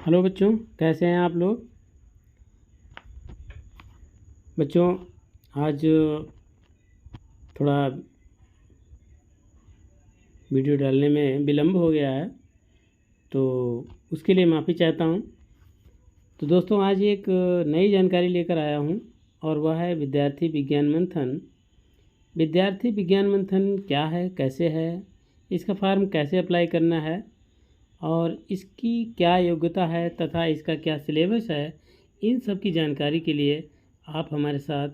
Hello बच्चों, कैसे हैं आप लोग। बच्चों, आज थोड़ा वीडियो डालने में विलम्ब हो गया है, तो उसके लिए माफ़ी चाहता हूं। तो दोस्तों, आज एक नई जानकारी लेकर आया हूं और वह है विद्यार्थी विज्ञान मंथन। विद्यार्थी विज्ञान मंथन क्या है, कैसे है, इसका फॉर्म कैसे अप्लाई करना है और इसकी क्या योग्यता है तथा इसका क्या सिलेबस है, इन सब की जानकारी के लिए आप हमारे साथ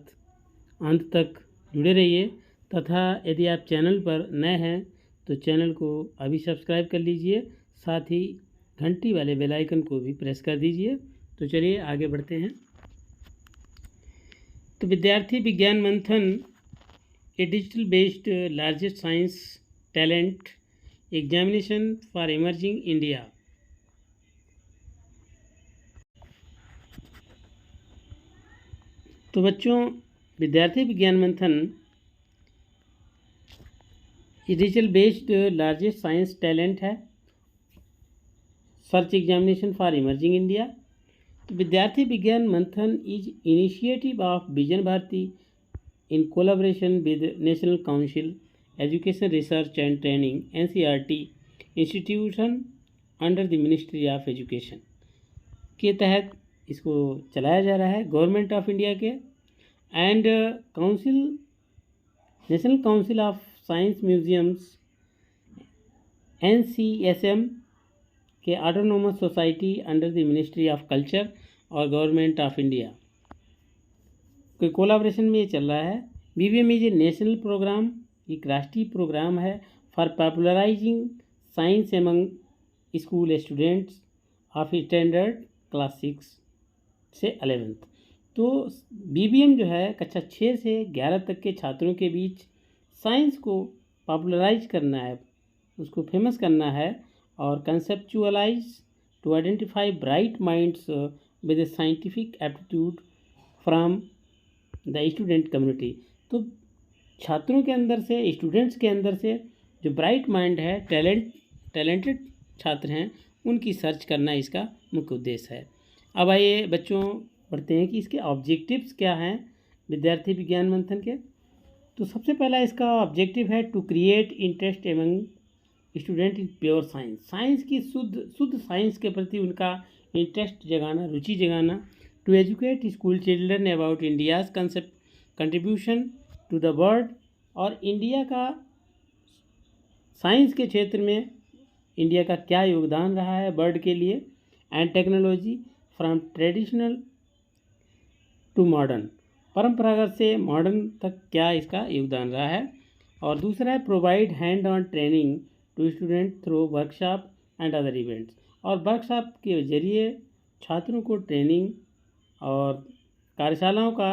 अंत तक जुड़े रहिए। तथा यदि आप चैनल पर नए हैं तो चैनल को अभी सब्सक्राइब कर लीजिए, साथ ही घंटी वाले बेल आइकन को भी प्रेस कर दीजिए। तो चलिए आगे बढ़ते हैं। तो Vidyarthi Vigyan Manthan a digital based largest science talent examination for emerging India. तो बच्चों, Vidyarthi Vigyan Manthan digital based largest science talent है search examination for emerging India. तो Vidyarthi Vigyan Manthan is initiative of Vijnana Bharati in collaboration with national council education research and training NCERT institution under the ministry of education के तहत इसको चलाया जा रहा है। गवर्नमेंट ऑफ इंडिया के and council national council of science museums NCSM के autonomous society under the ministry of culture और गवर्नमेंट ऑफ इंडिया के कोलाब्रेशन में ये चल रहा है। BVM is a national program, एक राष्ट्रीय प्रोग्राम है for popularising science among school students of standard class 6 से 11th। तो BVM जो है कक्षा 6 से 11 तक के छात्रों के बीच साइंस को पॉपुलराइज करना है, उसको फेमस करना है और conceptualise to identify bright minds with a scientific aptitude from the student community. तो छात्रों के अंदर से, स्टूडेंट्स के अंदर से जो ब्राइट माइंड है, टैलेंटेड छात्र हैं, उनकी सर्च करना इसका मुख्य उद्देश्य है। अब आइए बच्चों पढ़ते हैं कि इसके ऑब्जेक्टिव्स क्या हैं विद्यार्थी विज्ञान मंथन के। तो सबसे पहला इसका ऑब्जेक्टिव है to create interest among student in pure science. Science की शुद्ध साइंस के प्रति उनका इंटरेस्ट जगाना, रुचि जगाना। To educate school children about India's concept contribution to the world, और इंडिया का साइंस के क्षेत्र में इंडिया का क्या योगदान रहा है वर्ल्ड के लिए। And technology from traditional to modern, परंपरागत से मॉडर्न तक क्या इसका योगदान रहा है। और दूसरा है provide hand on training to student through workshop and other events, और वर्कशॉप के जरिए छात्रों को ट्रेनिंग और कार्यशालाओं का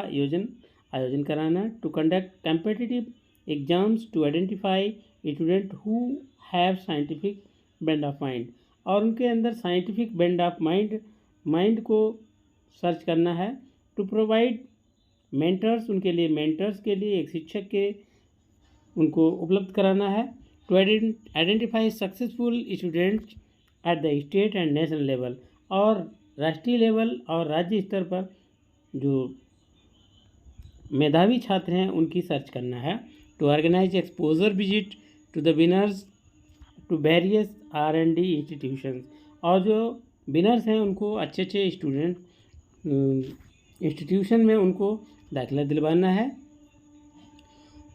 आयोजन कराना। To conduct competitive exams to identify student who have scientific bend of mind, और उनके अंदर साइंटिफिक बेंड ऑफ माइंड को सर्च करना है। टू प्रोवाइड मेंटर्स, उनके लिए मेंटर्स के लिए एक शिक्षक के उनको उपलब्ध कराना है। To identify successful students at the state and national level, और राष्ट्रीय लेवल और राज्य स्तर पर जो मेधावी छात्र हैं उनकी सर्च करना है। To organise exposure visit to the winners to various R&D institutions, और जो विनर्स हैं उनको अच्छे स्टूडेंट इंस्टीट्यूशन में उनको दाखिला दिलवाना है।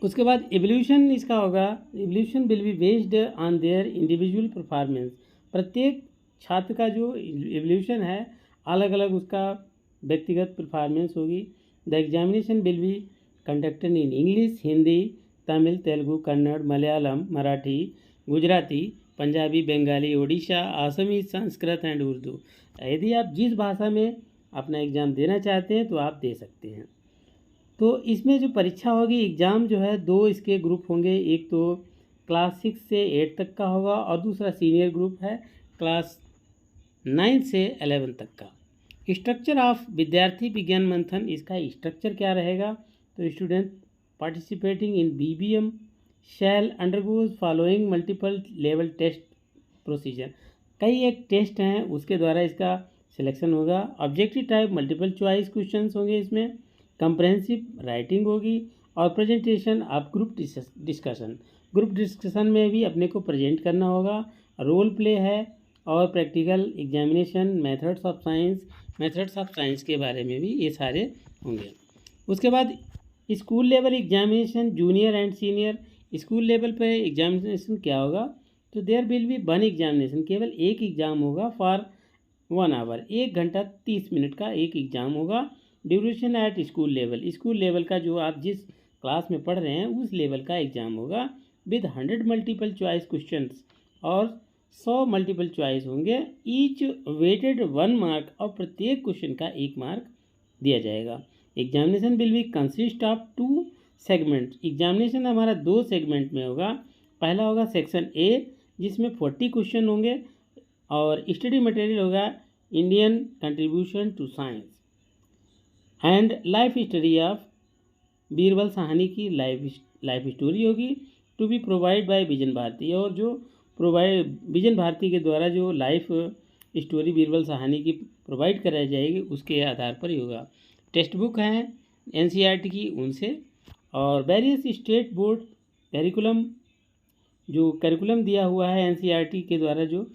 उसके बाद एवोल्यूशन इसका होगा, evolution will be based on their individual performance. प्रत्येक छात्र का जो एवोल्यूशन है अलग अलग उसका व्यक्तिगत परफॉर्मेंस होगी। The examination will be conducted in English, Hindi, Tamil, Telugu, Kannada, Malayalam, Marathi, Gujarati, Punjabi, Bengali, Odisha, Asami, Sanskrit and Urdu. यदि आप जिस भाषा में अपना एग्ज़ाम देना चाहते हैं तो आप दे सकते हैं। तो इसमें जो परीक्षा होगी, एग्ज़ाम जो है 2 इसके ग्रुप होंगे, एक तो क्लास 6 से 8 तक का होगा और दूसरा सीनियर ग्रुप है क्लास 9 से 11 तक का। स्ट्रक्चर ऑफ विद्यार्थी विज्ञान मंथन, इसका स्ट्रक्चर क्या रहेगा। तो student participating in BVM shall undergoes following multiple level test procedure. कई एक टेस्ट हैं उसके द्वारा इसका सिलेक्शन होगा। Objective type multiple choice questions होंगे इसमें। कंप्रहेंसिव राइटिंग होगी और presentation of group discussion. Group discussion में भी अपने को प्रेजेंट करना होगा। रोल प्ले है और practical examination, methods of science के बारे में भी ये सारे होंगे। उसके बाद school level examination, junior and senior. School level पे एग्जामिनेशन क्या होगा, तो there will be one examination, केवल एक एग्ज़ाम होगा फॉर 1 आवर, 1 घंटा 30 मिनट का एक एग्ज़ाम होगा। Duration at school level, school level का जो आप जिस क्लास में पढ़ रहे हैं उस लेवल का एग्ज़ाम होगा विद 100 मल्टीपल चॉइस क्वेश्चंस, और 100 मल्टीपल चॉइस होंगे। ईच वेटेड 1 मार्क, और प्रत्येक क्वेश्चन का 1 मार्क दिया जाएगा। Examination will be consist of 2 segment. Examination हमारा 2 सेगमेंट में होगा। पहला होगा सेक्शन ए जिसमें 40 क्वेश्चन होंगे और स्टडी मटेरियल होगा Indian contribution to science and life history of Birbal Sahni की लाइफ स्टोरी होगी to be provide by Vijnana Bharati, और जो विजन भारती के द्वारा जो लाइफ स्टोरी बीरबल साहनी की प्रोवाइड कराई जाएगी उसके आधार पर ही होगा। टेक्स्ट बुक हैं एनसीईआरटी की उनसे, और वेरियस स्टेट बोर्ड करिकुलम, जो करिकुलम दिया हुआ है एनसीईआरटी के द्वारा जो,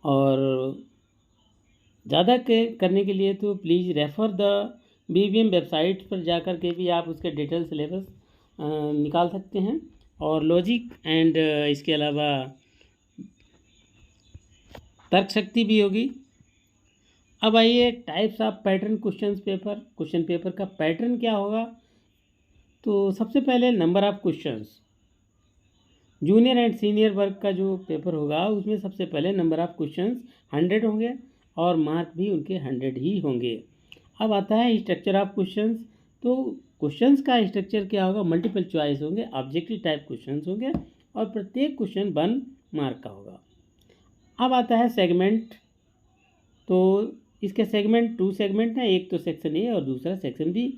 और ज़्यादा करने के लिए तो please refer the BVM website पर जाकर के भी आप उसके डिटेल सिलेबस निकाल सकते हैं। और लॉजिक एंड इसके अलावा तर्क शक्ति भी होगी। अब आइए types of pattern question paper का पैटर्न क्या होगा। तो सबसे पहले number of questions, junior and senior वर्ग का जो पेपर होगा उसमें सबसे पहले नंबर ऑफ क्वेश्चंस 100 होंगे और मार्क भी उनके 100 ही होंगे। अब आता है स्ट्रक्चर ऑफ क्वेश्चंस। तो क्वेश्चंस का स्ट्रक्चर क्या होगा, मल्टीपल चॉइस होंगे, ऑब्जेक्टिव टाइप क्वेश्चंस होंगे और प्रत्येक क्वेश्चन 1 मार्क का होगा। अब आता है सेगमेंट। तो इसके सेगमेंट 2 सेगमेंट हैं, एक तो सेक्शन ए और दूसरा सेक्शन बी।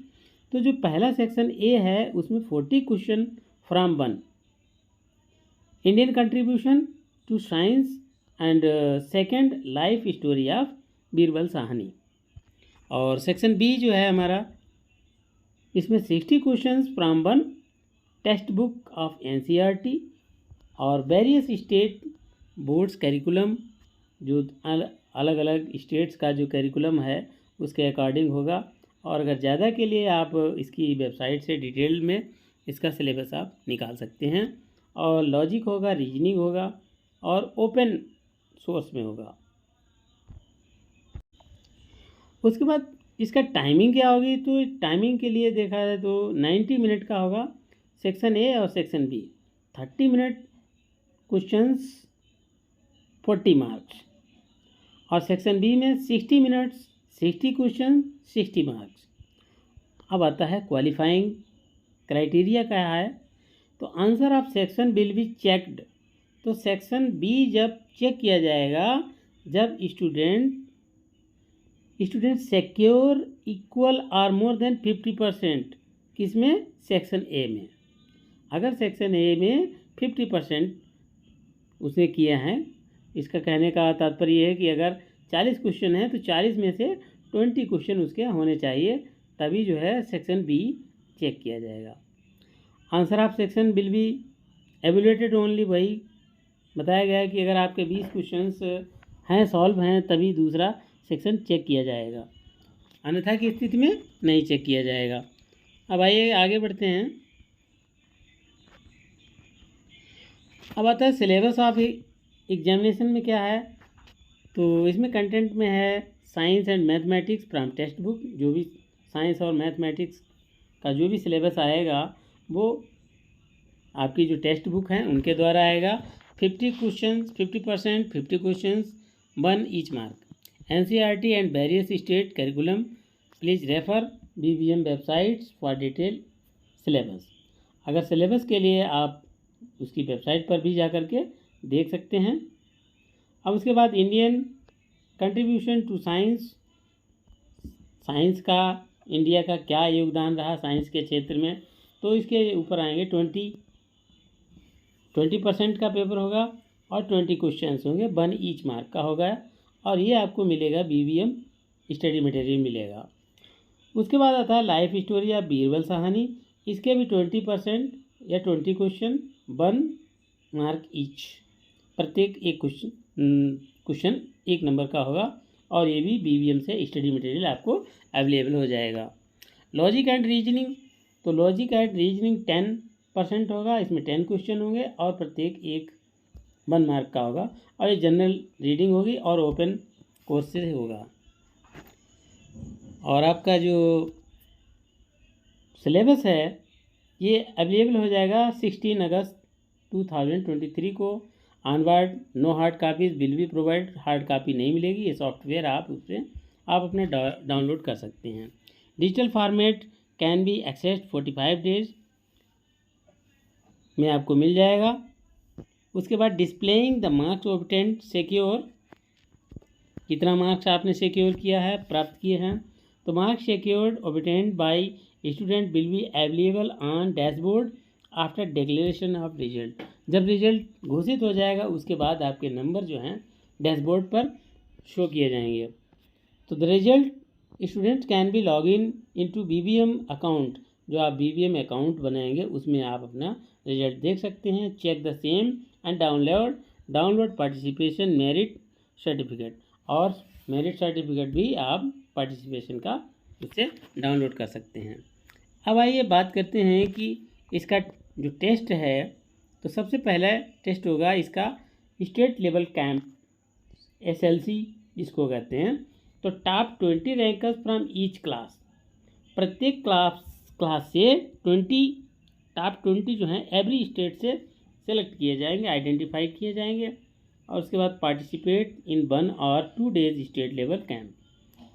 तो जो पहला सेक्शन ए है उसमें 40 question from 1 Indian contribution to science and second life story of Birbal Sahni. और सेक्शन बी जो है हमारा, इसमें 60 questions from 1 text book of NCERT और वेरियस स्टेट बोर्ड्स करिकुलम, जो अलग अलग स्टेट्स का जो करिकुलम है उसके अकॉर्डिंग होगा। और अगर ज़्यादा के लिए आप इसकी वेबसाइट से डिटेल में इसका सिलेबस आप निकाल सकते हैं। और लॉजिक होगा, रीजनिंग होगा और ओपन सोर्स में होगा। उसके बाद इसका टाइमिंग क्या होगी, तो टाइमिंग के लिए देखा जाए तो 90 मिनट का होगा सेक्शन ए और section B. 30 minute questions 40 marks, और सेक्शन बी में 60 मिनट्स 60 क्वेश्चन 60 मार्क्स। अब आता है क्वालिफाइंग क्राइटेरिया क्या है। तो answer of section will be checked. तो सेक्शन बी जब चेक किया जाएगा जब स्टूडेंट सिक्योर इक्वल और मोर देन 50%, किसमें, सेक्शन ए में। अगर सेक्शन ए में 50% उसने किया है, इसका कहने का तात्पर्य है कि अगर 40 क्वेश्चन हैं तो 40 में से 20 क्वेश्चन उसके होने चाहिए, तभी जो है सेक्शन बी चेक किया जाएगा। Answer of section will be evaluated only, वही बताया गया है कि अगर आपके 20 क्वेश्चंस हैं, सॉल्व हैं, तभी दूसरा सेक्शन चेक किया जाएगा, अन्यथा की स्थिति में नहीं चेक किया जाएगा। अब आइए आगे बढ़ते हैं। अब आता है सिलेबस ऑफ एग्जामिनेशन में क्या है। तो इसमें कंटेंट में है science and mathematics from text book. जो भी साइंस और मैथमेटिक्स का जो भी सिलेबस आएगा वो आपकी जो टेक्स्ट बुक हैं उनके द्वारा आएगा। 50 questions 50%, 50 questions 1 each mark. NCERT and various state curriculum, please refer BVM websites for detail syllabus. अगर सिलेबस के लिए आप उसकी वेबसाइट पर भी जा कर के देख सकते हैं। अब उसके बाद Indian contribution to science, science का इंडिया का क्या योगदान रहा साइंस के क्षेत्र में, तो इसके ऊपर आएंगे 20% का पेपर होगा और 20 क्वेश्चंस होंगे, 1 ईच मार्क का होगा। और ये आपको मिलेगा BVM स्टडी मटेरियल मिलेगा। उसके बाद आता है लाइफ स्टोरी या बीरबल कहानी। इसके भी 20% या 20 क्वेश्चन 1 मार्क ईच, प्रत्येक एक क्वेश्चन 1 नंबर का होगा और ये भी BVM से स्टडी मटेरियल आपको अवेलेबल हो जाएगा। लॉजिक एंड रीजनिंग, तो लॉजिक एंड रीजनिंग 10% होगा, इसमें 10 क्वेश्चन होंगे और प्रत्येक एक 1 मार्क का होगा और ये जनरल रीडिंग होगी और ओपन कोर्स से होगा। और आपका जो सिलेबस है ये अवेलेबल हो जाएगा 16 अगस्त 2023 को onward. No hard copies will be provide, hard copy नहीं मिलेगी, ये सॉफ्टवेयर आप अपने डाउनलोड कर सकते हैं। Digital format can be accessed 45 days में आपको मिल जाएगा। उसके बाद displaying the marks obtained secure, कितना मार्क्स आपने सिक्योर किया है, प्राप्त किए हैं। तो marks secured obtained by student will be available on dashboard after declaration of result. जब रिजल्ट घोषित हो जाएगा उसके बाद आपके नंबर जो हैं डैशबोर्ड पर शो किए जाएंगे। तो the result students can be log in to BVM account, जो आप BVM अकाउंट बनाएंगे उसमें आप अपना रिजल्ट देख सकते हैं। Check the same and download participation merit certificate, और मेरिट सर्टिफिकेट भी आप पार्टिसिपेशन का उससे डाउनलोड कर सकते हैं। अब आइए बात करते हैं कि इसका जो टेस्ट है, तो सबसे पहला टेस्ट होगा इसका स्टेट लेवल कैंप, SLC जिसको कहते हैं। तो top 20 rankers from each class, प्रत्येक क्लास से 20 टॉप 20 जो हैं एवरी स्टेट से सेलेक्ट किए जाएंगे, आइडेंटिफाई किए जाएंगे। और उसके बाद पार्टिसिपेट इन 1 और 2 डेज स्टेट लेवल कैंप,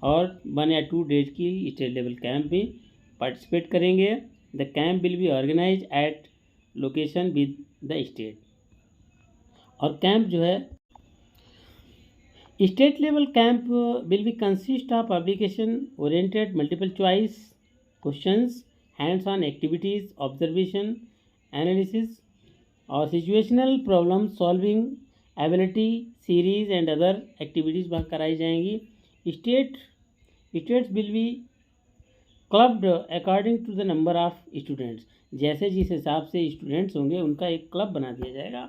और 1 या 2 डेज की स्टेट लेवल कैंप में पार्टिसिपेट करेंगे। The camp will be organise at location with the state, और कैंप जो है state level camp will be consist of publication oriented multiple choice questions, hands on activities, observation, analysis और situational problem solving ability series and other activities वहाँ कराई जाएंगी। States will be clubbed according to the number of students, जैसे जिस हिसाब से students होंगे उनका एक क्लब बना दिया जाएगा।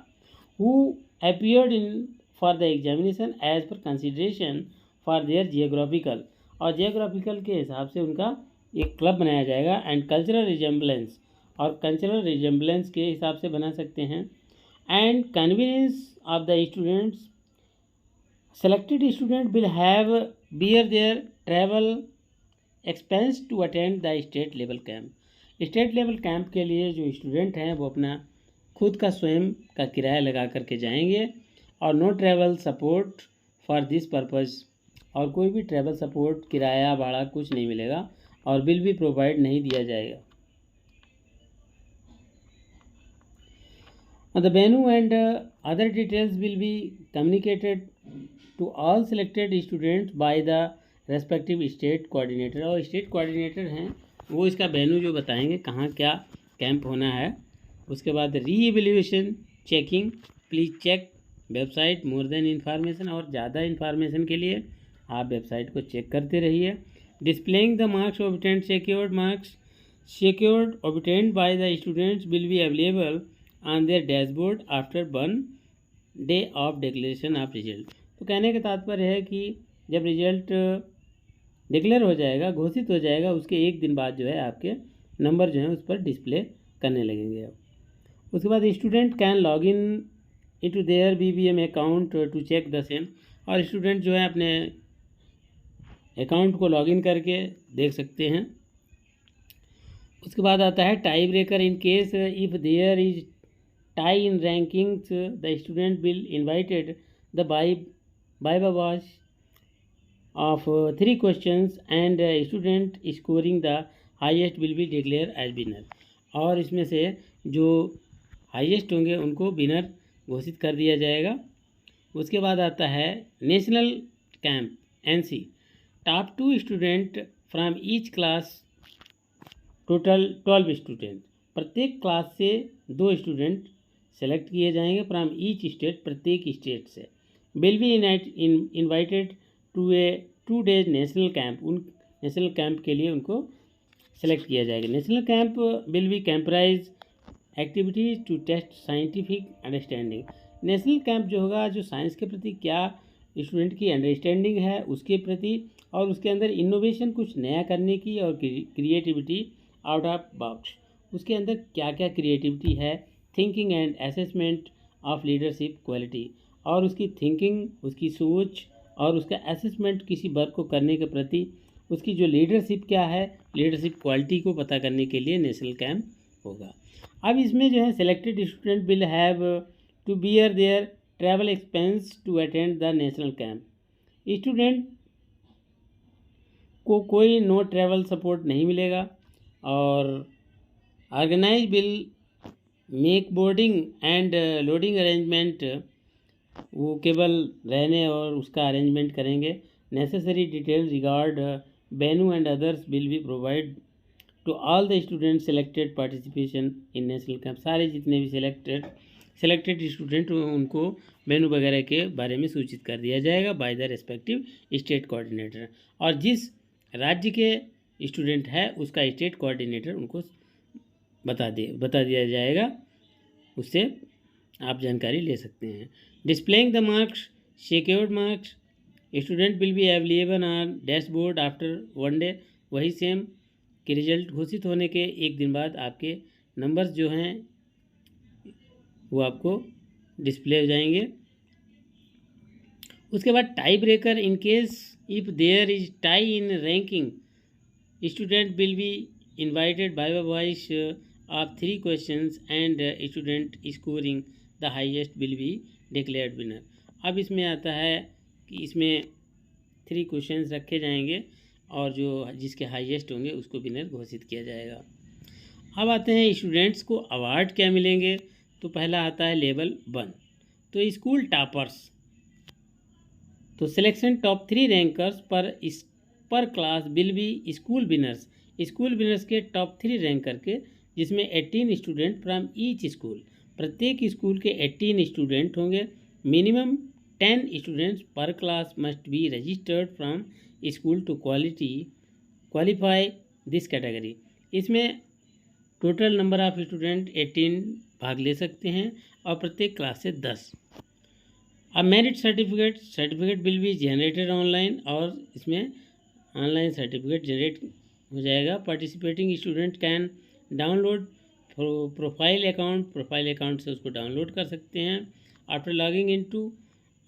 Who appeared in for the examination as per consideration for their geographical, और जियोग्राफिकल के हिसाब से उनका एक क्लब बनाया जाएगा। एंड कल्चरल रिजेम्बलेंस, और कल्चरल रिजेम्बलेंस के हिसाब से बना सकते हैं। And convenience of the students, selected student will have bear their travel expense to attend the state level camp. State level camp के लिए जो स्टूडेंट हैं वो अपना खुद का स्वयं का किराया लगा करके जाएंगे, और no travel support for this purpose, और कोई भी ट्रैवल सपोर्ट किराया भाड़ा कुछ नहीं मिलेगा और बिल भी प्रोवाइड नहीं दिया जाएगा। The venue and other details will be communicated to all selected students by the respective state coordinator, और स्टेट कोऑर्डिनेटर हैं वो इसका वेन्यू जो बताएंगे कहाँ क्या कैंप होना है। उसके बाद re evaluation checking, please check website more than information, और ज़्यादा इन्फॉर्मेशन के लिए आप वेबसाइट को चेक करते रहिए। Displaying the marks obtained secured obtained by the students will be available on their dashboard after 1 day of declaration of result। तो कहने का तात्पर्य है कि जब रिजल्ट डिक्लेयर हो जाएगा, घोषित हो जाएगा, उसके 1 दिन बाद जो है आपके नंबर जो है उस पर डिस्प्ले करने लगेंगे। उसके बाद student can log in to their BVM account to check the same, और स्टूडेंट जो है अपने अकाउंट को लॉगिन करके देख सकते हैं। उसके बाद आता है tie breaker, in case if there is tie in rankings the student will invited the viva watch of 3 questions and student scoring the highest will be declare as winner, और इसमें से जो हाईएस्ट होंगे उनको विनर घोषित कर दिया जाएगा। उसके बाद आता है national camp NC, top 2 student from each class, total 12 student, प्रत्येक क्लास से 2 स्टूडेंट सेलेक्ट किए जाएंगे फ्रॉम ईच स्टेट, प्रत्येक स्टेट से, will be invited to a 2 days national camp. उन नेशनल कैंप के लिए उनको सेलेक्ट किया जाएगा। National camp will be comprise activities to test scientific understanding. नेशनल कैंप जो होगा, जो साइंस के प्रति क्या स्टूडेंट की अंडरस्टैंडिंग है उसके प्रति, और उसके अंदर इनोवेशन कुछ नया करने की, और क्रिएटिविटी आउट ऑफ बॉक्स, उसके अंदर क्या क्या क्रिएटिविटी है, thinking and assessment of leadership quality, और उसकी थिंकिंग, उसकी सोच और उसका असेसमेंट किसी वर्क को करने के प्रति, उसकी जो लीडरशिप क्या है, लीडरशिप क्वालिटी को पता करने के लिए नेशनल कैंप होगा। अब इसमें जो है selected student will have to bear their travel expense to attend the national camp. Student को कोई नो ट्रैवल सपोर्ट नहीं मिलेगा, और organise will make boarding and lodging arrangement, वो केवल रहने और उसका अरेंजमेंट करेंगे। Necessary detail regard venue and others will be provide to all the student selected participation in national camp. सारे जितने भी सेलेक्टेड स्टूडेंट उनको वेन्यू वगैरह के बारे में सूचित कर दिया जाएगा by the respective state coordinator, और जिस राज्य के स्टूडेंट है उसका स्टेट कोऑर्डिनेटर उनको बता दिया जाएगा, उससे आप जानकारी ले सकते हैं। Displaying the marks, secured marks, student will be available on dashboard after 1 day। वही सेम कि रिजल्ट घोषित होने के 1 दिन बाद आपके नंबर्स जो हैं वो आपको डिस्प्ले हो जाएंगे। उसके बाद tie breaker, in case if there is tie in ranking, student will be invited by voice of 3 questions and student scoring the highest will be declared winner. अब इसमें आता है कि इसमें 3 questions रखे जाएंगे, और जो जिसके हाईएस्ट होंगे उसको विनर घोषित किया जाएगा। अब आते हैं स्टूडेंट्स को अवार्ड क्या मिलेंगे। तो पहला आता है लेवल 1, तो स्कूल टॉपर्स, तो selection top 3 rankers per class will be school winners. School winners के टॉप 3 रैंकर के, जिसमें 18 स्टूडेंट फ्रॉम ईच स्कूल, प्रत्येक स्कूल के 18 स्टूडेंट होंगे। Minimum 10 students per class must be registered from school to qualify this category. इसमें total number of student 18 भाग ले सकते हैं, और प्रत्येक क्लास से 10। अब merit certificate will be generated online, और इसमें ऑनलाइन सर्टिफिकेट जनरेट हो जाएगा। Participating student can download profile account से उसको डाउनलोड कर सकते हैं। After logging into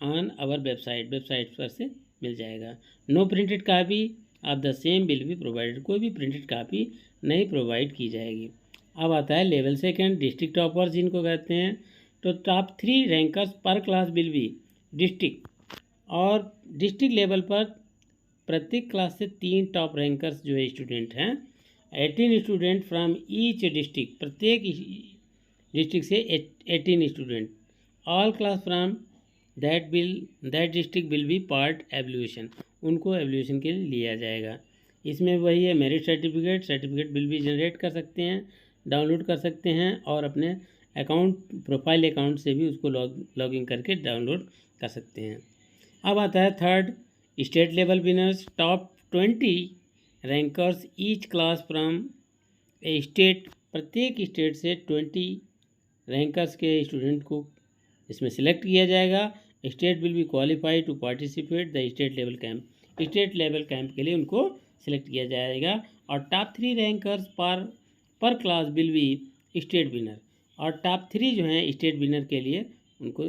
on our website पर से मिल जाएगा। No printed copy of the same will be provided, कोई भी प्रिंटेड कापी नहीं प्रोवाइड की जाएगी। अब आता है लेवल 2, डिस्ट्रिक्ट टॉपर्स जिनको कहते हैं। तो top 3 rankers per class will B district, और डिस्ट्रिक्ट लेवल पर प्रत्येक क्लास से 3 टॉप रैंकर्स जो है स्टूडेंट हैं। 18 स्टूडेंट फ्रॉम ईच डिस्ट्रिक्ट, प्रत्येक डिस्ट्रिक्ट से 18 student. All class from that district will be part evolution, उनको एवल्यूशन के लिए लिया जाएगा। इसमें वही है, merit certificate will B generate कर सकते हैं, डाउनलोड कर सकते हैं, और अपने प्रोफाइल अकाउंट से भी उसको लॉगिन करके डाउनलोड कर सकते हैं। अब आता है 3rd, state level winners, top 20 rankers each class from A state, प्रत्येक स्टेट से 20 रैंकर्स के स्टूडेंट को इसमें सिलेक्ट किया जाएगा। State will be qualified to participate the state level camp, state level camp के लिए उनको सिलेक्ट किया जाएगा। और top 3 rankers per class will be state winner, और टॉप 3 जो हैं स्टेट विनर के लिए उनको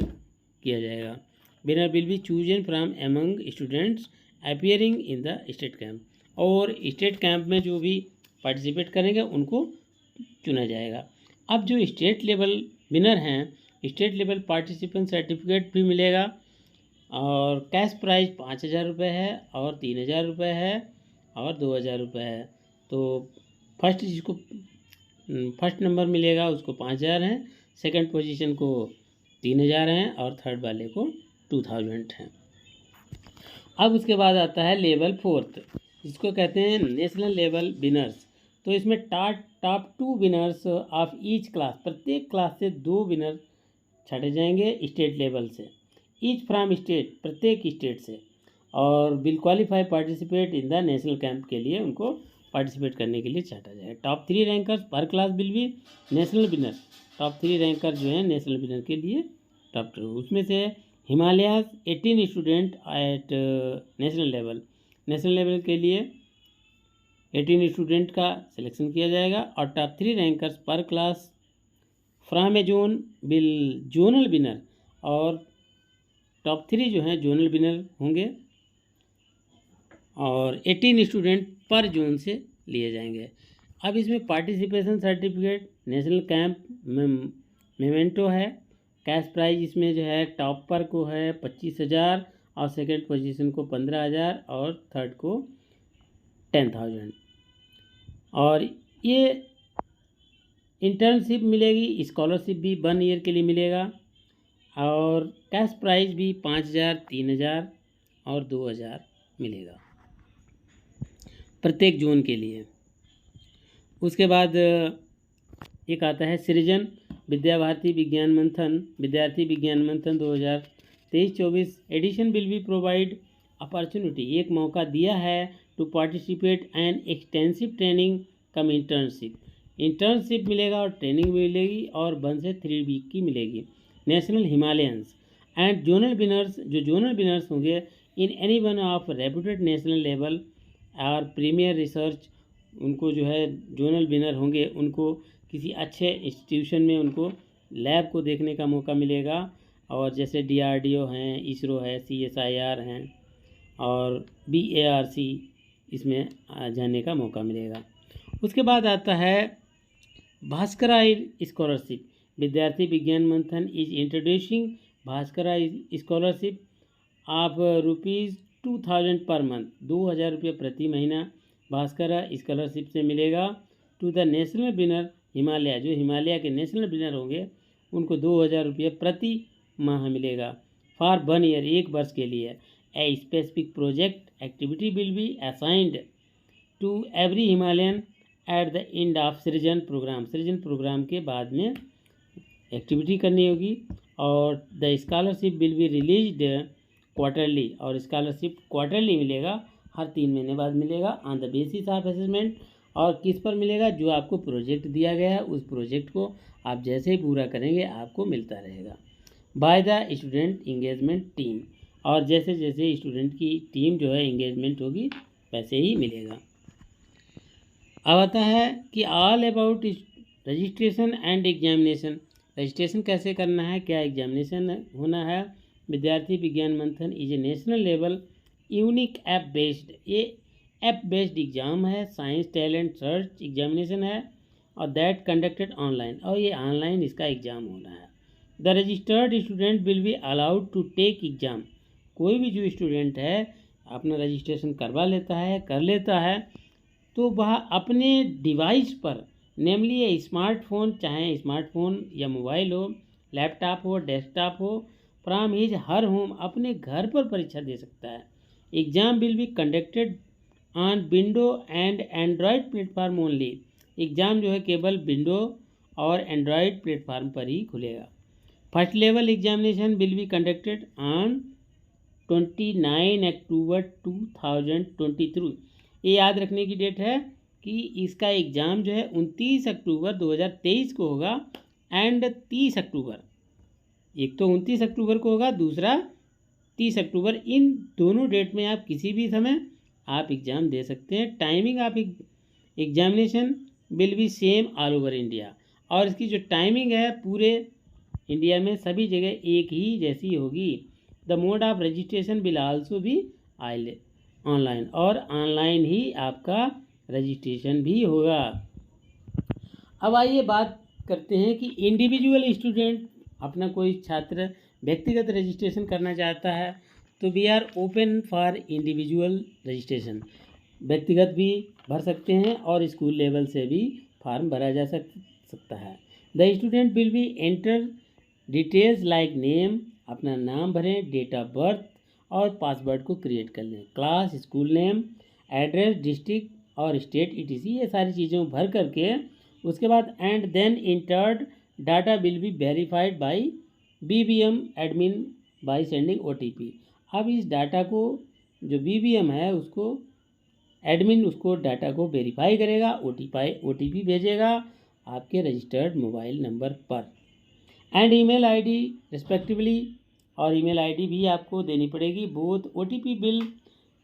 किया जाएगा। Winner will be chosen from among students appearing in the state camp, और स्टेट कैंप में जो भी पार्टिसिपेट करेंगे उनको चुना जाएगा। अब जो स्टेट लेवल विनर हैं, स्टेट लेवल पार्टिसिपेंट सर्टिफिकेट भी मिलेगा, और कैश प्राइज 5,000 रुपये है, और 3,000 रुपये है, और 2,000 रुपये है। तो फर्स्ट नंबर मिलेगा उसको 5,000 है, सेकंड पोजीशन को 3,000 हैं, और थर्ड वाले को 2,000 हैं। अब उसके बाद आता है लेवल 4, जिसको कहते हैं नेशनल लेवल विनर्स। तो इसमें top 2 winners of each class, प्रत्येक क्लास से 2 विनर छाटे जाएंगे स्टेट लेवल से। ईच फ्रॉम स्टेट, प्रत्येक स्टेट से, और will qualify participate in the national camp के लिए उनको पार्टिसिपेट करने के लिए चाहता जाए। Top 3 rankers per class will B national winner, top 3 ranker जो हैं नेशनल विनर के लिए टॉप 2, उसमें से Himalayas 18 student at national level के लिए 18 स्टूडेंट का सिलेक्शन किया जाएगा, और top 3 rankers per class from A zone will zonal winner, और टॉप 3 जो हैं जोनल विनर होंगे, और 18 स्टूडेंट पर जोन से लिए जाएंगे। अब इसमें participation certificate, national camp memento है, कैश प्राइज इसमें जो है टॉपर को है 25,000, और सेकंड पोजीशन को 15,000, और थर्ड को 10,000। और ये इंटर्नशिप मिलेगी, स्कॉलरशिप भी 1 ईयर के लिए मिलेगा, और कैश प्राइज भी 5,000, 3,000 और 2,000 मिलेगा प्रत्येक जोन के लिए। उसके बाद एक आता है सृजन विद्यार्थी Vigyan Manthan 2023-24 edition will be provide opportunity, एक मौका दिया है to participate an extensive training cum internship मिलेगा, और ट्रेनिंग मिलेगी, और 1 से 3 वीक की मिलेगी। National Himalayans and zonal winners, जो जोनल विनर्स होंगे in any one of reputed national level और प्रीमियर रिसर्च, उनको जो है जोनल विनर होंगे, उनको किसी अच्छे इंस्टीट्यूशन में उनको लैब को देखने का मौका मिलेगा, और जैसे DRDO हैं, इसरो है, CSIR हैं, और BARC इसमें जाने का मौका मिलेगा। उसके बाद आता है भास्करा स्कॉलरशिप, विद्यार्थी Vigyan Manthan is introducing Bhaskara scholarship आप ₹2,000 पर मंथ, 2,000 रुपये प्रति महीना भास्करा स्कॉलरशिप से मिलेगा to the national winner Himalaya, जो हिमालय के नेशनल विनर होंगे उनको 2,000 रुपये प्रति माह मिलेगा फॉर 1 ईयर, 1 वर्ष के लिए। A specific project activity will be assigned to every Himalayan at the end of Srijan program के बाद में एक्टिविटी करनी होगी, और the scholarship will be released quarterly, और स्कॉलरशिप क्वार्टरली मिलेगा, हर 3 महीने बाद मिलेगा, on the basis of assessment, और किस पर मिलेगा, जो आपको प्रोजेक्ट दिया गया है उस प्रोजेक्ट को आप जैसे ही पूरा करेंगे आपको मिलता रहेगा। By the student engagement team, और जैसे जैसे स्टूडेंट की टीम जो है इंगेजमेंट होगी वैसे ही मिलेगा। अब आता है कि all about registration and examination, registration कैसे करना है, क्या एग्जामिनेशन होना है। विद्यार्थी Vigyan Manthan is a national level unique app based, ये ऐप बेस्ड एग्ज़ाम है, साइंस टैलेंट सर्च एग्जामिनेशन है, और दैट कंडक्टेड ऑनलाइन, और ये ऑनलाइन इसका एग्ज़ाम होना है। The registered student will be allowed to take exam, कोई भी जो स्टूडेंट है अपना रजिस्ट्रेशन करवा लेता है, कर लेता है, तो वह अपने डिवाइस पर, नेमली ये स्मार्टफोन, चाहे स्मार्टफोन या मोबाइल हो, लैपटॉप हो, डेस्कटॉप हो, फ्रॉम हिज हर होम, अपने घर पर परीक्षा दे सकता है। Exam will be conducted on window and Android platform only, exam जो है केवल विंडो और एंड्रॉयड प्लेटफार्म पर ही खुलेगा। First level examination will be conducted on 29 अक्टूबर 2023, ये याद रखने की डेट है कि इसका एग्ज़ाम जो है 29 अक्टूबर 2023 को होगा, एंड 30 अक्टूबर, एक तो 29 अक्टूबर को होगा, दूसरा 30 अक्टूबर, इन दोनों डेट में आप किसी भी समय आप एग्ज़ाम दे सकते हैं। Timing of examination will B same all over India, और इसकी जो टाइमिंग है पूरे इंडिया में सभी जगह एक ही जैसी होगी। The mode of registration will also भी ऑनलाइन, और ऑनलाइन ही आपका रजिस्ट्रेशन भी होगा। अब आइए बात करते हैं कि इंडिविजुअल स्टूडेंट, अपना कोई छात्र व्यक्तिगत रजिस्ट्रेशन करना चाहता है तो we are open for individual registration, व्यक्तिगत भी भर सकते हैं और स्कूल लेवल से भी फॉर्म भरा जा सकता है। The student will be enter details like name, अपना नाम भरें, डेट ऑफ बर्थ और पासवर्ड को क्रिएट कर लें, class, school name, address, district और स्टेट ETC, ये सारी चीज़ें भर करके उसके बाद and then entered data will be verified by BBM admin by sending OTP। अब इस डाटा को जो BBM है उसको एडमिन उसको डाटा को वेरीफाई करेगा, OTP भेजेगा आपके रजिस्टर्ड मोबाइल नंबर पर एंड ईमेल आईडी रिस्पेक्टिवली, और ईमेल आईडी भी आपको देनी पड़ेगी। Both OTP will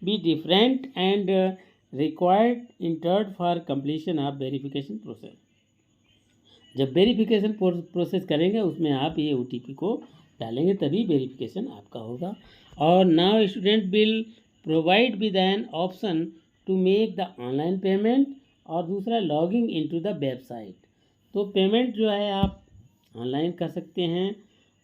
be different and required entered for completion of verification process. जब वेरिफिकेशन प्रोसेस करेंगे उसमें आप ये OTP को डालेंगे तभी वेरिफिकेशन आपका होगा। और now student will provide with an option to make the online payment, और दूसरा लॉगिंग इनटू द वेबसाइट। तो पेमेंट जो है आप ऑनलाइन कर सकते हैं।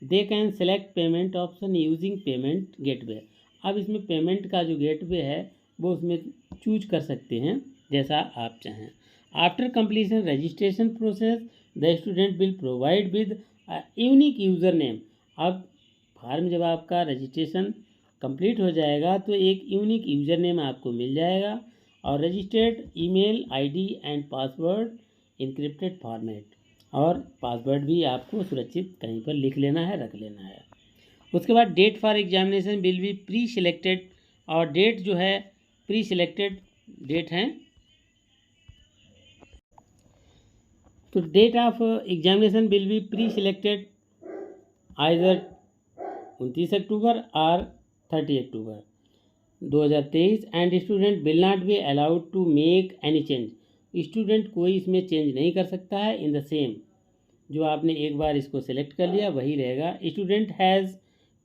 They can select payment option using payment gateway. अब इसमें पेमेंट का जो गेटवे है वो उसमें चूज कर सकते हैं जैसा आप चाहें। After completion registration process the student will provide with unique user name. अब फॉर्म जब आपका रजिस्ट्रेशन कंप्लीट हो जाएगा तो एक यूनिक यूज़र नेम आपको मिल जाएगा और registered email ID and password encrypted format, और पासवर्ड भी आपको सुरक्षित कहीं पर लिख लेना है, रख लेना है। उसके बाद date for examination will be pre selected, और डेट जो है प्री सिलेक्टेड डेट हैं। तो date of examination will be pre selected either 29 October और 30 October 2023 and student will not be allowed to make any change. Student कोई इसमें change नहीं कर सकता है इन द सेम। जो आपने एक बार इसको सेलेक्ट कर लिया वही रहेगा। Student has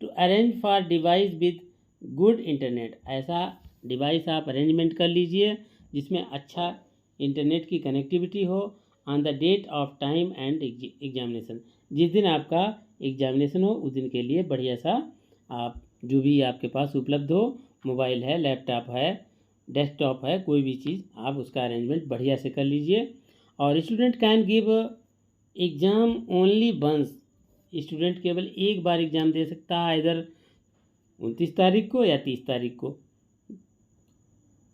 to arrange for device with good internet. ऐसा डिवाइस आप अरेंजमेंट कर लीजिए जिसमें अच्छा इंटरनेट की कनेक्टिविटी हो on the date of time and examination. जिस दिन आपका एग्जामिनेशन हो उस दिन के लिए बढ़िया सा आप जो भी आपके पास उपलब्ध हो, मोबाइल है, लैपटॉप है, डेस्कटॉप है, कोई भी चीज़ आप उसका अरेंजमेंट बढ़िया से कर लीजिए। और student can give exam only once. Student केवल एक बार एग्ज़ाम दे सकता है, इधर 29 तारीख को या 30 तारीख को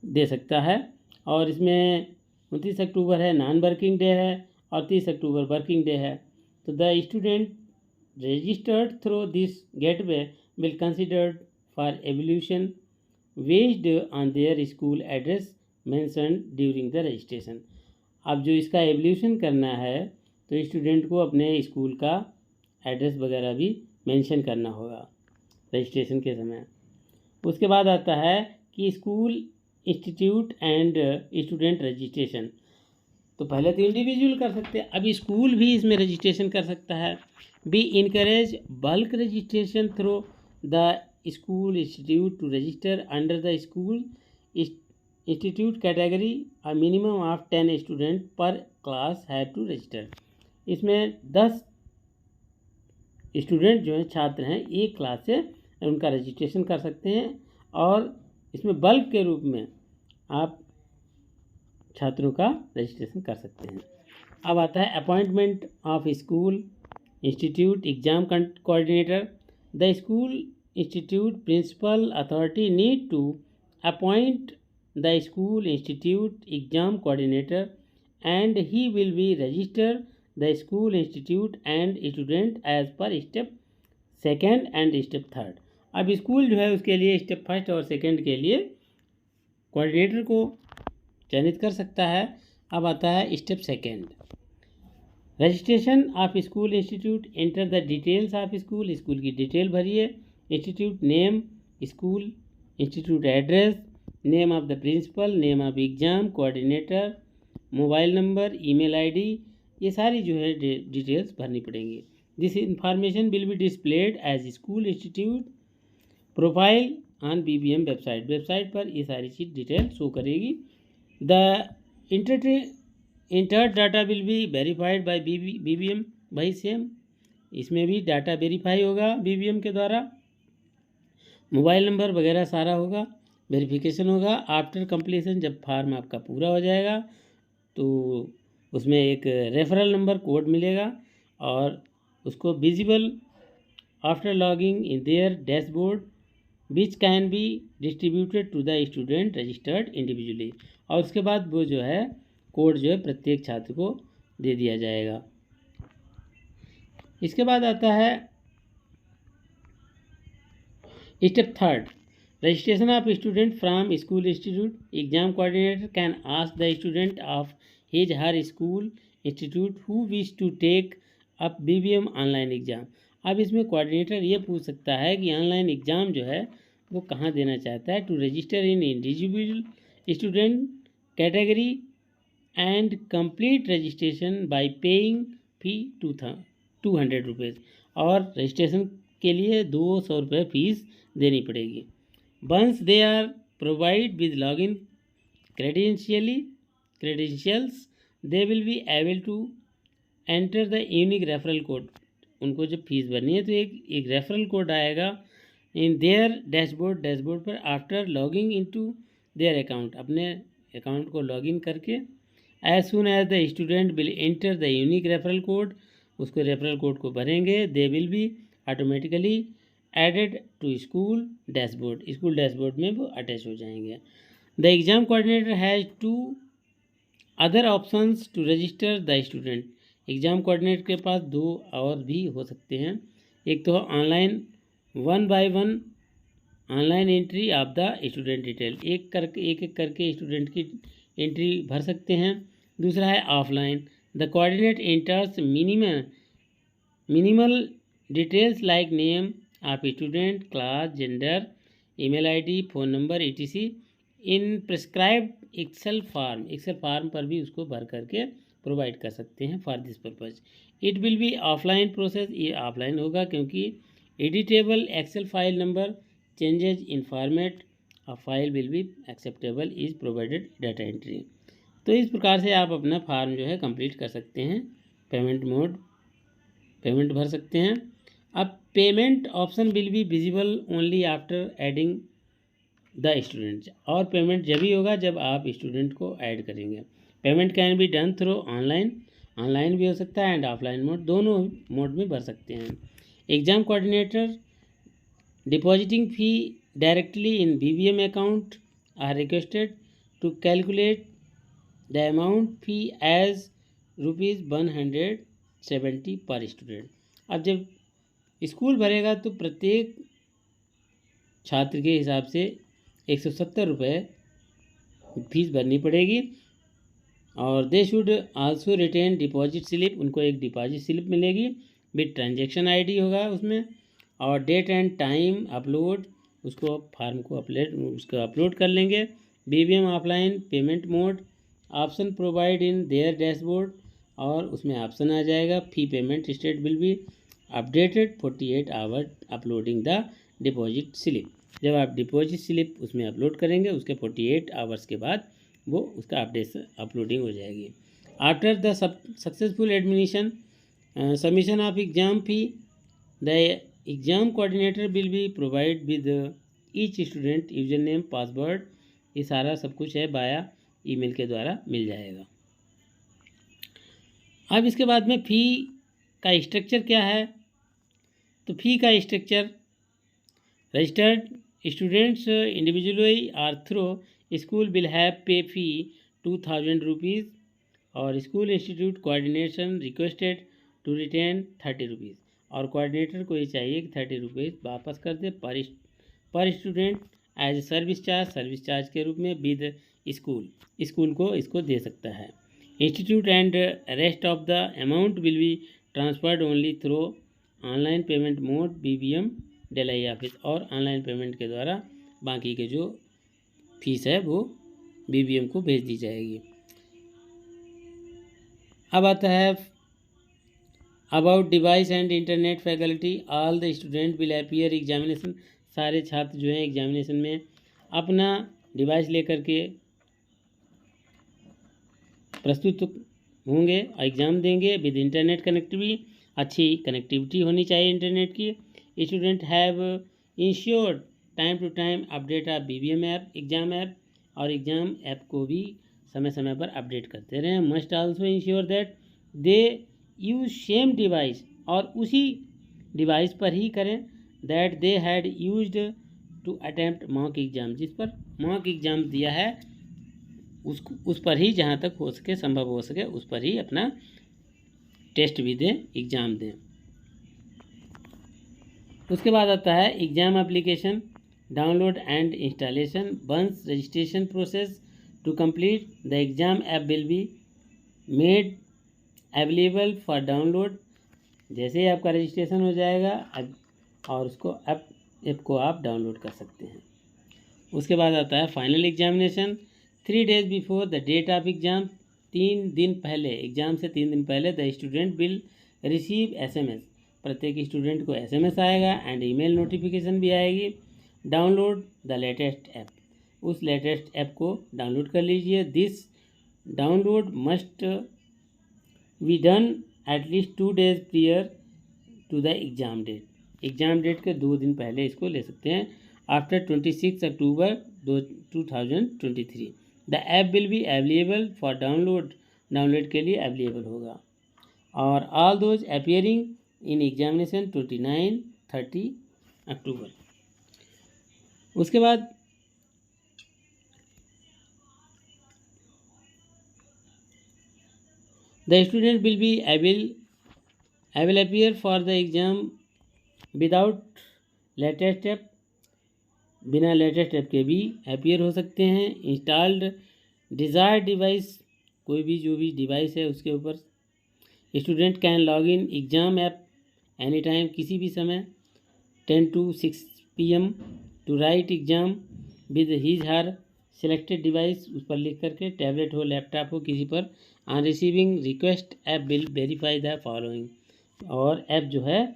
दे सकता है। और इसमें 29 अक्टूबर है नॉन वर्किंग डे है और 30 अक्टूबर वर्किंग डे है। तो the student registered through this gateway will considered for evolution based on their school address mention during the registration. अब जो इसका एवल्यूशन करना है तो स्टूडेंट को अपने स्कूल का एड्रेस वगैरह भी मेंशन करना होगा रजिस्ट्रेशन के समय। उसके बाद आता है कि school institute and student registration. तो पहले तो इंडिविजुअल कर सकते हैं, अभी स्कूल भी इसमें रजिस्ट्रेशन कर सकता है। Be encourage bulk registration through the school institute to register under the school institute category. A minimum of 10 student per class have to register. इसमें 10 स्टूडेंट जो हैं छात्र हैं एक क्लास से उनका रजिस्ट्रेशन कर सकते हैं, और इसमें बल्क के रूप में आप छात्रों का रजिस्ट्रेशन कर सकते हैं। अब आता है appointment of school institute exam coordinator. The school institute principal authority need to appoint the school institute exam coordinator and he will be register the school institute and student as per step second and step third. अब school जो है उसके लिए step first और second के लिए coordinator को चयनित कर सकता है। अब आता है step second, registration of school institute. Enter the details of school. School की डिटेल भरिए। Institute name, school institute address, name of the principal, name of exam coordinator, mobile number, email ID, ये सारी जो है डिटेल्स भरनी पड़ेंगी। This information will be displayed as school institute profile on BBM website पर ये सारी चीज़ डिटेल शो करेगी। The entered data will be verified by BBM। भाई सेम इसमें भी डाटा वेरीफाई होगा BBM के द्वारा, मोबाइल नंबर वगैरह सारा होगा, वेरिफिकेशन होगा। आफ्टर कंप्लीशन जब फार्म आपका पूरा हो जाएगा तो उसमें एक रेफरल नंबर कोड मिलेगा और उसको visible after logging in their dashboard which can be distributed to the student registered individually. और उसके बाद वो जो है कोड जो है प्रत्येक छात्र को दे दिया जाएगा। इसके बाद आता है step third, registration of student from school institute. Exam coordinator can ask the student of his her school institute who wish to take up BBM online exam. अब इसमें कोऑर्डिनेटर ये पूछ सकता है कि ऑनलाइन एग्ज़ाम जो है वो कहाँ देना चाहता है। To register in individual student category and complete registration by paying fee 200 rupees, और रजिस्ट्रेशन के लिए 200 रुपये फीस देनी पड़ेगी। Once they are provided with login credentials, they will be able to enter the unique referral code. उनको जब fees भरनी है तो एक रेफरल कोड आएगा इन देयर डैशबोर्ड पर after logging into their account, अपने अकाउंट को लॉगिन करके। As soon as the student will enter the unique referral code, उसको रेफरल कोड को भरेंगे, they will be automatically added to school dashboard में वो attach हो जाएंगे। The exam coordinator has 2 other options to register the student. Exam coordinator के पास 2 और भी हो सकते हैं। एक तो online 1 by 1 online entry of the student detail, एक करके स्टूडेंट की एंट्री भर सकते हैं। दूसरा है offline, the coordinate enters minimal details like name of student, class, gender, email ID, phone number etc in prescribed excel form पर भी उसको भर करके प्रोवाइड कर सकते हैं for this purpose. It will be offline process, ये ऑफलाइन होगा क्योंकि editable excel file number changes in format of file will be acceptable is provided data entry. तो इस प्रकार से आप अपना फार्म जो है कंप्लीट कर सकते हैं। पेमेंट भर सकते हैं। अब payment option will be visible only after adding the students, और पेमेंट जब ही होगा जब आप स्टूडेंट को ऐड करेंगे। Payment can be done through online भी हो सकता है एंड ऑफलाइन मोड, दोनों मोड में भर सकते हैं। Exam coordinator depositing fee directly in BBM account are requested to calculate the amount fee as ₹170 per student. अब जब स्कूल भरेगा तो प्रत्येक छात्र के हिसाब से 170 रुपये फीस भरनी पड़ेगी, और they should also retain deposit slip, उनको एक डिपॉजिट स्लिप मिलेगी विद ट्रांजैक्शन आईडी होगा उसमें, और डेट एंड टाइम अपलोड, उसको फार्म को अपलोड कर लेंगे। BBM offline payment mode option provide in their dashboard, और उसमें ऑप्शन आ जाएगा fee payment state will be updated 48 hour uploading the deposit slip. जब आप डिपॉजिट स्लिप उसमें अपलोड करेंगे उसके 48 आवर्स के बाद वो उसका अपलोडिंग हो जाएगी। After the successful admission submission of exam fee, the exam coordinator will be provide with each student user name password, ये सारा सब कुछ है बाया ईमेल के द्वारा मिल जाएगा। अब इसके बाद में फ़ी का स्ट्रक्चर क्या है, तो फ़ी का स्ट्रक्चर रजिस्टर्ड स्टूडेंट्स इंडिविजुअली और through school will have pay fee 2000 rupees, और school institute coordination requested to retain 30 rupees, और कोऑर्डिनेटर को ये चाहिए कि 30 रुपीज़ वापस कर दे पर स्टूडेंट एज सर्विस चार्ज के रूप में विद स्कूल को इसको दे सकता है। Institute and rest of the amount will be transferred only through online payment mode BBM DLI office, और ऑनलाइन पेमेंट के द्वारा बाकी के जो फीस है वो BBM को भेज दी जाएगी। अब आता है about device and internet faculty, all the student will appear examination, सारे छात्र जो हैं एग्जामिनेशन में अपना डिवाइस लेकर के प्रस्तुत होंगे, एग्ज़ाम देंगे विद इंटरनेट कनेक्टिविटी, अच्छी कनेक्टिविटी होनी चाहिए इंटरनेट की। Student have ensured time to time update of BBM app, exam app, और एग्ज़ाम ऐप को भी समय समय पर अपडेट करते रहें। Must also ensure that they use same device, और उसी डिवाइस पर ही करें that they had used to attempt mock exam, जिस पर मॉक एग्ज़ाम दिया है उस पर ही जहाँ तक हो सके, संभव हो सके, उस पर ही अपना टेस्ट भी दें, एग्ज़ाम दें। उसके बाद आता है exam application. download and installation. Once registration process to complete, the exam app will be made available for download. जैसे ही आपका रजिस्ट्रेशन हो जाएगा और उसको ऐप को आप डाउनलोड कर सकते हैं। उसके बाद आता है final examination. 3 days before the date of exam, 3 दिन पहले, एग्ज़ाम से 3 दिन पहले the student will receive SMS, प्रत्येक स्टूडेंट को SMS आएगा एंड ईमेल नोटिफिकेशन भी आएगी। डाउनलोड द लेटेस्ट ऐप, उस लेटेस्ट ऐप को डाउनलोड कर लीजिए। This download must be done at least 2 days prior to the exam date, exam date के 2 दिन पहले इसको ले सकते हैं। After 26 October 2023 the app will be available for download, download के लिए अवेलेबल होगा। और all those appearing in examination 29-30 अक्टूबर। उसके बाद the student will B will appear for the exam without latest app, बिना लेटेस्ट ऐप के भी अपीयर हो सकते हैं। इंस्टॉल्ड डिज़ायर डिवाइस, कोई भी जो भी डिवाइस है उसके ऊपर student can log in exam app any time, किसी भी समय 10 to 6 PM to write exam with his her selected device, उस पर लिख करके, टैबलेट हो लैपटॉप हो किसी पर। On receiving request app will verify the following, और ऐप जो है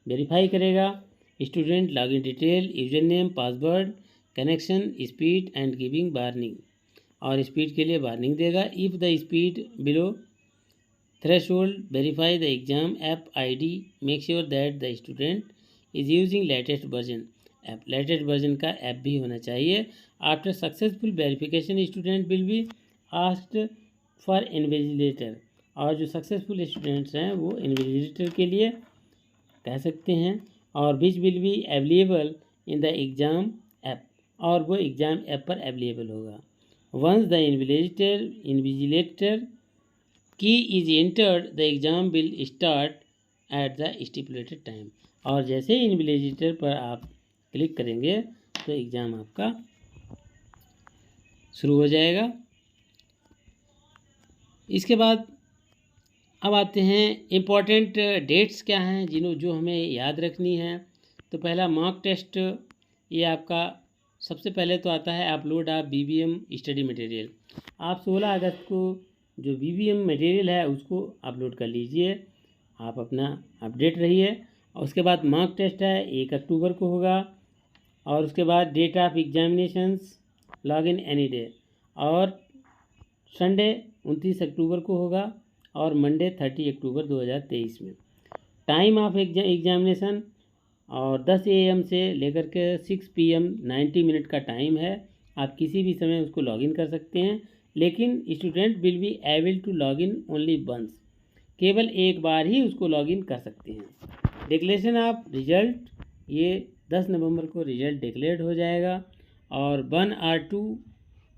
वेरीफाई करेगा student login detail, user name, password, connection, speed and giving warning, और स्पीड के लिए वार्निंग देगा। If the speed below threshold verify the exam app ID, make sure that the student is using latest version app, latest version का app भी होना चाहिए। After successful verification student will be asked for invigilator, और जो successful students हैं वो invigilator के लिए कह सकते हैं। और which will be available in the exam app, और वो एग्ज़ाम ऐप पर अवेलेबल होगा। वंस द इन्विजिलेटर की is entered the exam will start at the stipulated time, और जैसे ही इन्विजिलेटर पर आप क्लिक करेंगे तो एग्ज़ाम आपका शुरू हो जाएगा। इसके बाद अब आते हैं इम्पॉर्टेंट डेट्स क्या हैं जो हमें याद रखनी है। तो पहला मॉक टेस्ट, ये आपका सबसे पहले तो आता है upload of BBM study material. आप 16 अगस्त को जो BBM मटेरियल है उसको अपलोड कर लीजिए, आप अपना अपडेट रहिए। और उसके बाद मॉक टेस्ट है 1 अक्टूबर को होगा, और उसके बाद date of examinations log in any day, और संडे 29 अक्टूबर को होगा, और मंडे 30 अक्टूबर 2023 में। टाइम ऑफ एग्जामिनेशन और 10 AM से लेकर के 6 PM 90 मिनट का टाइम है, आप किसी भी समय उसको लॉगिन कर सकते हैं। लेकिन student will be able to login only once, केवल एक बार ही उसको लॉगिन कर सकते हैं। डिक्लेरेशन ऑफ रिजल्ट, ये 10 नवंबर को रिजल्ट डिक्लेयर हो जाएगा। और 1 और 2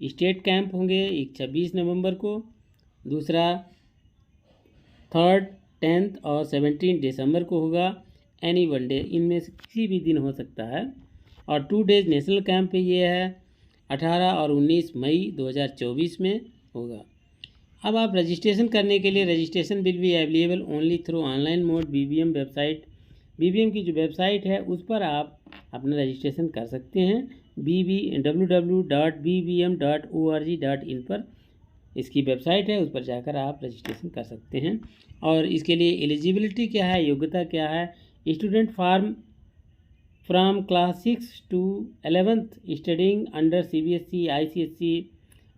स्टेट कैंप होंगे, एक 26 नवंबर को, दूसरा 3rd, 10th और 17 दिसंबर को होगा। एनी वन डे, इनमें से किसी भी दिन हो सकता है। और 2 days नेशनल कैंप ये है, 18 और 19 मई 2024 में होगा। अब आप रजिस्ट्रेशन करने के लिए, registration will be available only through online mode BBM website, BBM की जो वेबसाइट है उस पर आप अपना रजिस्ट्रेशन कर सकते हैं। www.bbm.org.in पर इसकी वेबसाइट है, उस पर जाकर आप रजिस्ट्रेशन कर सकते हैं। और इसके लिए एलिजिबिलिटी क्या है, योग्यता क्या है। Student form from class 6 to 11th studying under CBSE, ICSE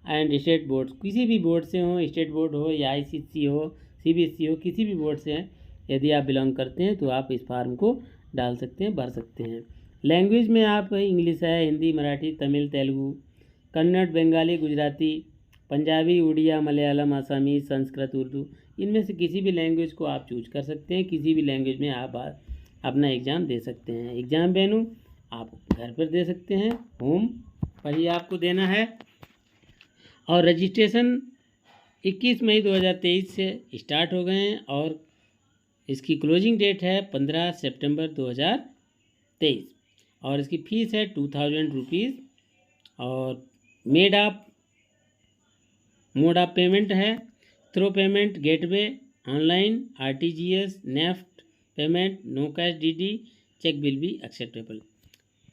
and state board, किसी भी बोर्ड से हो, स्टेट बोर्ड हो या ICSE हो, CBSE हो, किसी भी बोर्ड से हैं यदि आप बिलोंग करते हैं तो आप इस फार्म को डाल सकते हैं, भर सकते हैं। लैंग्वेज में आप इंग्लिश है, हिंदी, मराठी, तमिल, तेलुगु, कन्नड़, बंगाली, गुजराती, पंजाबी, उड़िया, मलयालम, आसामी, संस्कृत, उर्दू, इनमें से किसी भी लैंग्वेज को आप चूज कर सकते हैं। किसी भी लैंग्वेज में आप अपना एग्ज़ाम दे सकते हैं। एग्ज़ाम वेन्यू आप घर पर दे सकते हैं, होम पर ही आपको देना है। और रजिस्ट्रेशन 21 मई 2023 से स्टार्ट हो गए हैं, और इसकी क्लोजिंग डेट है 15 सितंबर 2023। और इसकी फ़ीस है 2000 रुपीज़। और मोड ऑफ पेमेंट है through payment gateway, online, RTGS, NEFT payment, no cash DD, cheque bill भी एक्सेप्टेबल।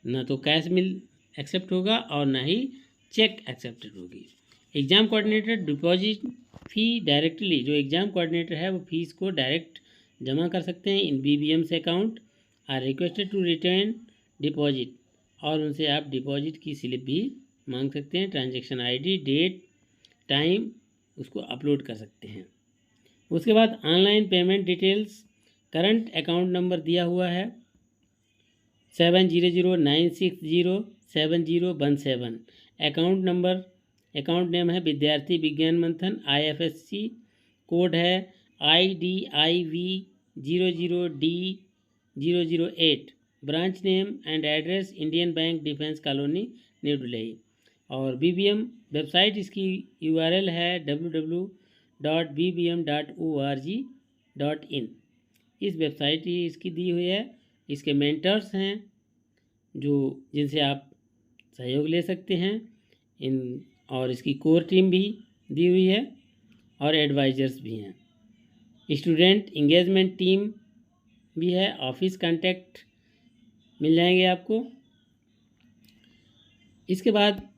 ना तो कैश बिल एक्सेप्ट होगा और ना ही चेक एक्सेप्टेड होगी। Exam coordinator deposit fee directly, जो एग्ज़ाम कोऑर्डिनेटर है वो फीस को डायरेक्ट जमा कर सकते हैं in BBM's account. Are requested to return deposit, और उनसे आप डिपॉजिट की स्लिप भी मांग सकते हैं। ट्रांजैक्शन ID, डेट, टाइम उसको अपलोड कर सकते हैं। उसके बाद online payment details, current account number दिया हुआ है 7009607017। अकाउंट नेम है विद्यार्थी विज्ञान मंथन। IFSC कोड है IDIV 00D008। Branch name and address Indian bank defence colony, new Delhi. और BBM वेबसाइट इसकी URL है www.bbm.org.in। इस वेबसाइट ही इसकी दी हुई है। इसके मेंटर्स हैं जो जिनसे आप सहयोग ले सकते हैं और इसकी कोर टीम भी दी हुई है और एडवाइजर्स भी हैं। स्टूडेंट इंगेजमेंट टीम भी है। ऑफिस कांटेक्ट मिल जाएंगे आपको। इसके बाद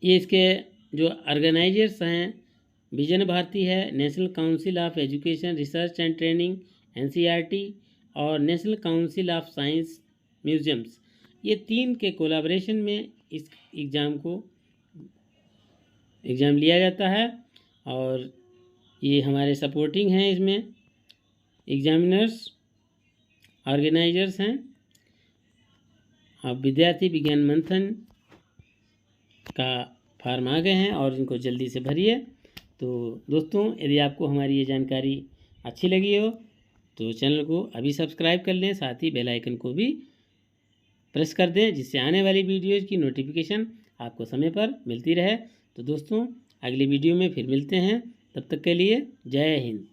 ये इसके जो ऑर्गेनाइजर्स हैं, विजन भारती है, national council of education research and training NCERT, और national council of science museums. ये 3 के कोलैबोरेशन में इस एग्ज़ाम लिया जाता है। और ये हमारे सपोर्टिंग हैं, इसमें एग्जामिनर्स ऑर्गेनाइजर्स हैं। अब विद्यार्थी विज्ञान मंथन का फॉर्म आ गए हैं और इनको जल्दी से भरिए। तो दोस्तों, यदि आपको हमारी ये जानकारी अच्छी लगी हो तो चैनल को अभी सब्सक्राइब कर लें, साथ ही बेल आइकन को भी प्रेस कर दें, जिससे आने वाली वीडियोज़ की नोटिफिकेशन आपको समय पर मिलती रहे। तो दोस्तों, अगली वीडियो में फिर मिलते हैं। तब तक के लिए जय हिंद।